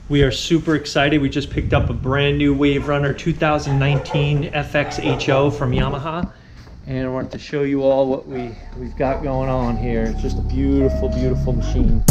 We are super excited. We just picked up a brand new WaveRunner 2019 FXHO from Yamaha. And I wanted to show you all what we've got going on here. It's just a beautiful, beautiful machine.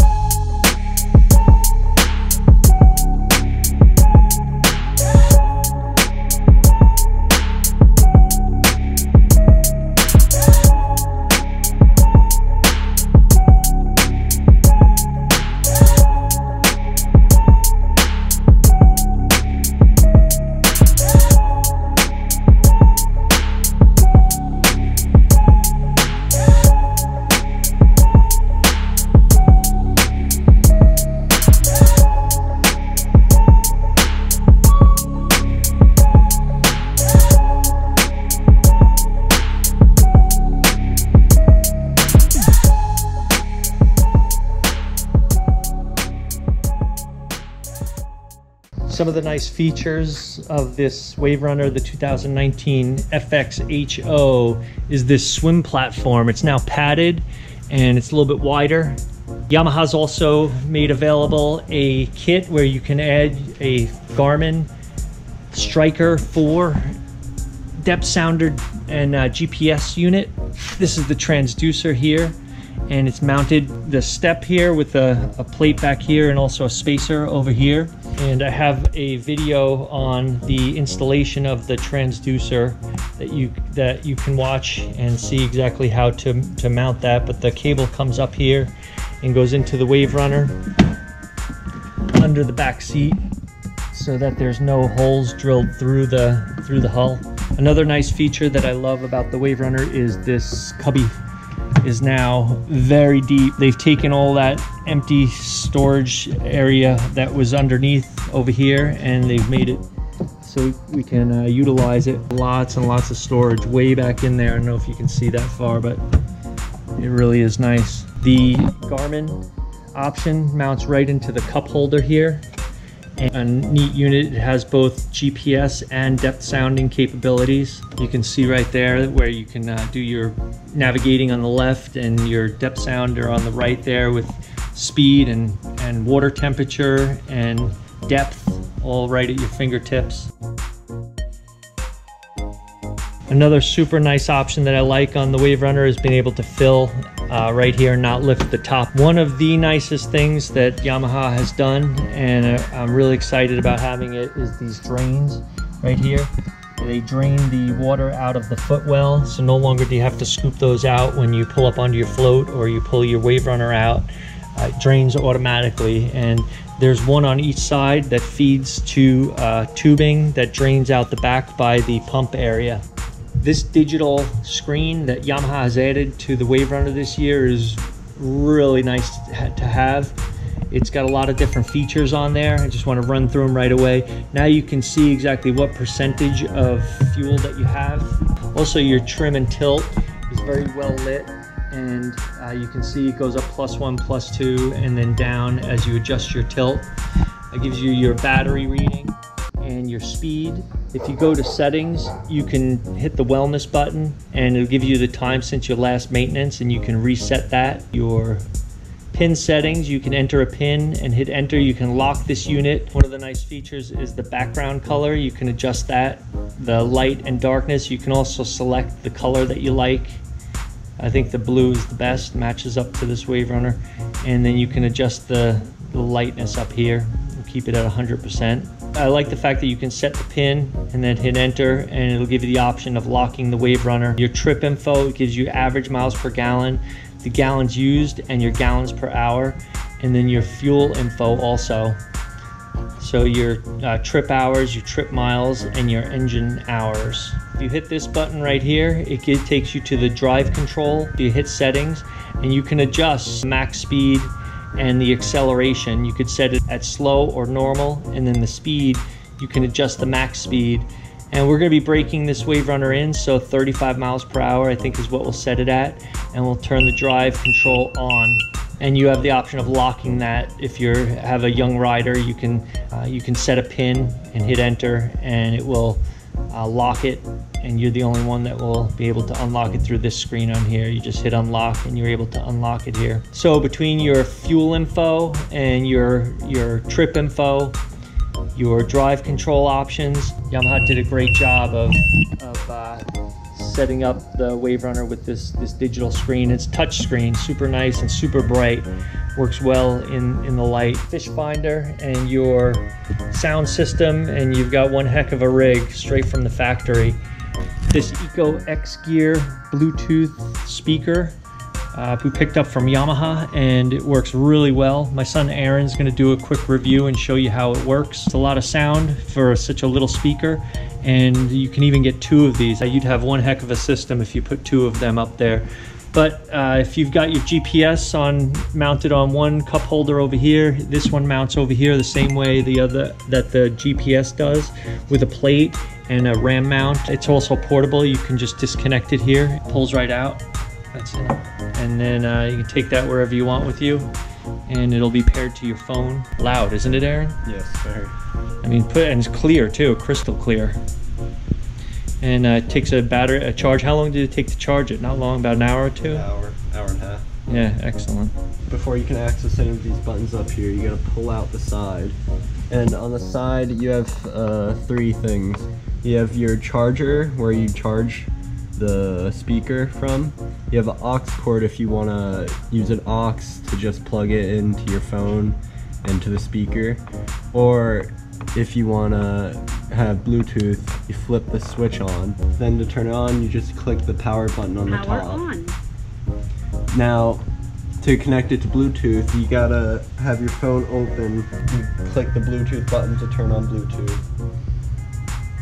Some of the nice features of this WaveRunner, the 2019 FXHO, is this swim platform. It's now padded and it's a little bit wider. Yamaha's also made available a kit where you can add a Garmin Striker 4 depth sounder and GPS unit. This is the transducer here, and it's mounted the step here with a plate back here and also a spacer over here. And I have a video on the installation of the transducer that you can watch and see exactly how to mount that. But the cable comes up here and goes into the WaveRunner under the back seat so that there's no holes drilled through the hull. Another nice feature that I love about the WaveRunner is this cubby is now very deep. They've taken all that empty storage area that was underneath over here and they've made it so we can utilize it. Lots and lots of storage way back in there. I don't know if you can see that far, but it really is nice. The Garmin option mounts right into the cup holder here. And a neat unit, it has both GPS and depth sounding capabilities. You can see right there where you can do your navigating on the left and your depth sounder on the right there with speed and water temperature and depth all right at your fingertips. Another super nice option that I like on the WaveRunner is being able to fill right here and not lift the top. One of the nicest things that Yamaha has done, and I'm really excited about having it, is these drains right here. They drain the water out of the footwell, so no longer do you have to scoop those out when you pull up onto your float or you pull your WaveRunner out. It drains automatically, and there's one on each side that feeds to tubing that drains out the back by the pump area. This digital screen that Yamaha has added to the WaveRunner this year is really nice to have. It's got a lot of different features on there. I just want to run through them right away. Now you can see exactly what percentage of fuel that you have. Also, your trim and tilt is very well lit, and you can see it goes up +1, +2, and then down as you adjust your tilt. It gives you your battery reading and your speed. If you go to settings, you can hit the wellness button and it'll give you the time since your last maintenance, and you can reset that. Your pin settings, you can enter a pin and hit enter. You can lock this unit. One of the nice features is the background color. You can adjust that, the light and darkness. You can also select the color that you like. I think the blue is the best, matches up to this WaveRunner. And then you can adjust the lightness up here and keep it at 100%. I like the fact that you can set the pin and then hit enter, and it'll give you the option of locking the WaveRunner. Your trip info, it gives you average miles per gallon, the gallons used, and your gallons per hour, and then your fuel info also. So your trip hours, your trip miles, and your engine hours. If you hit this button right here, it takes you to the drive control. You hit settings, and you can adjust max speed and the acceleration. You could set it at slow or normal, and then the speed, you can adjust the max speed. And we're going to be breaking this WaveRunner in, so 35 miles per hour I think is what we'll set it at, and we'll turn the drive control on. And you have the option of locking that. If you have a young rider, you can set a pin and hit enter, and it will lock it, and you're the only one that will be able to unlock it through this screen on here. You just hit unlock and you're able to unlock it here. So between your fuel info and your trip info your drive control options. Yamaha did a great job of setting up the WaveRunner with this digital screen. It's touch screen, super nice and super bright. Works well in the light. Fish finder and your sound system, and you've got one heck of a rig straight from the factory. This Eco X Gear Bluetooth speaker we picked up from Yamaha, and it works really well. My son Aaron's going to do a quick review and show you how it works. It's a lot of sound for such a little speaker, and you can even get two of these. You'd have one heck of a system if you put two of them up there. But if you've got your GPS mounted on one cup holder over here, this one mounts over here the same way the GPS does, with a plate and a RAM mount. It's also portable. You can just disconnect it here. It pulls right out. That's it. And then you can take that wherever you want with you, and it'll be paired to your phone. Loud, isn't it, Aaron? Yes, very. I mean, and it's clear too, crystal clear. And it takes a charge. How long did it take to charge it? Not long, about an hour or two? An hour and a half. Yeah, excellent. Before you can access any of these buttons up here, you gotta pull out the side. And on the side, you have three things. You have your charger, where you charge the speaker from. You have an aux port if you want to use an aux to just plug it into your phone and to the speaker, or if you want to have Bluetooth, you flip the switch on. Then to turn it on, you just click the power button on the top. On. Now to connect it to Bluetooth, you gotta have your phone open. You click the Bluetooth button to turn on Bluetooth.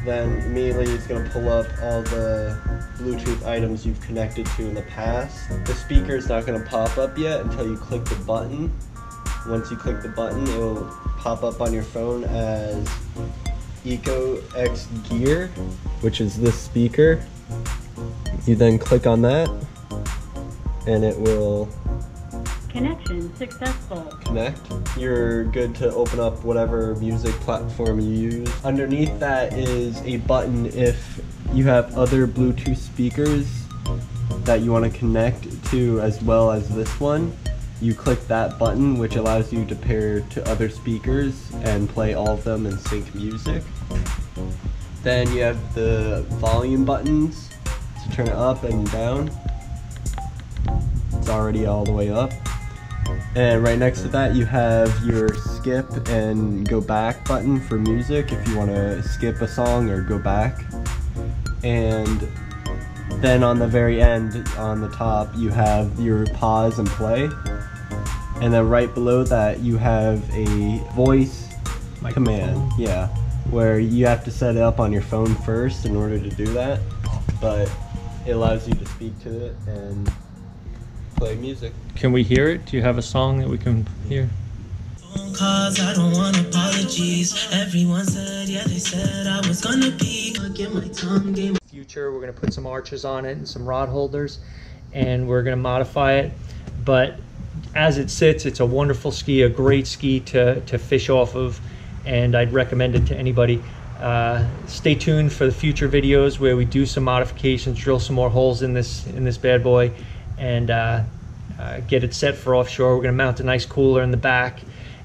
Then immediately it's going to pull up all the Bluetooth items you've connected to in the past. The speaker is not going to pop up yet until you click the button. Once you click the button, it will pop up on your phone as Eco X Gear, which is this speaker. You then click on that, and it will Connection successful. Connect. You're good to open up whatever music platform you use. Underneath that is a button if you have other Bluetooth speakers that you want to connect to as well as this one. You click that button, which allows you to pair to other speakers and play all of them and sync music. Then you have the volume buttons to turn it up and down. It's already all the way up. And right next to that you have your skip and go back button for music if you want to skip a song or go back. And then on the very end, on the top, you have your pause and play. And then right below that you have a voice command, yeah, where you have to set it up on your phone first in order to do that, but it allows you to speak to it and play music. Can we hear it? Do you have a song that we can hear? Cause I don't want apologies. Everyone said, yeah, they said I was gonna be. Get my tongue game. Future, we're gonna put some arches on it and some rod holders, and we're gonna modify it. But as it sits, it's a wonderful ski, a great ski to fish off of, and I'd recommend it to anybody. Stay tuned for the future videos where we do some modifications, drill some more holes in this bad boy, and get it set for offshore. We're going to mount a nice cooler in the back,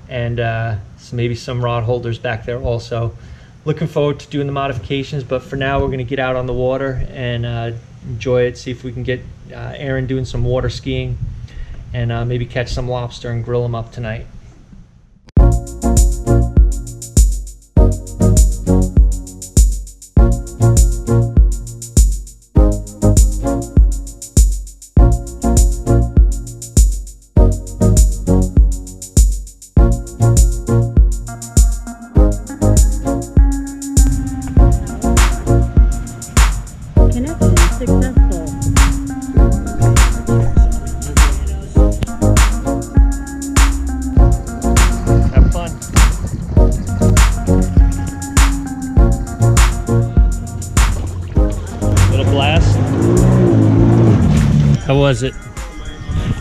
and maybe some rod holders back there also. Looking forward to doing the modifications, but for now we're going to get out on the water and enjoy it, see if we can get Aaron doing some water skiing, and maybe catch some lobster and grill them up tonight. How was it?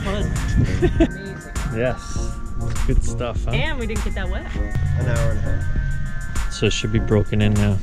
Fun. Yes. Good stuff, huh? And we didn't get that wet. An hour and a half. So it should be broken in now.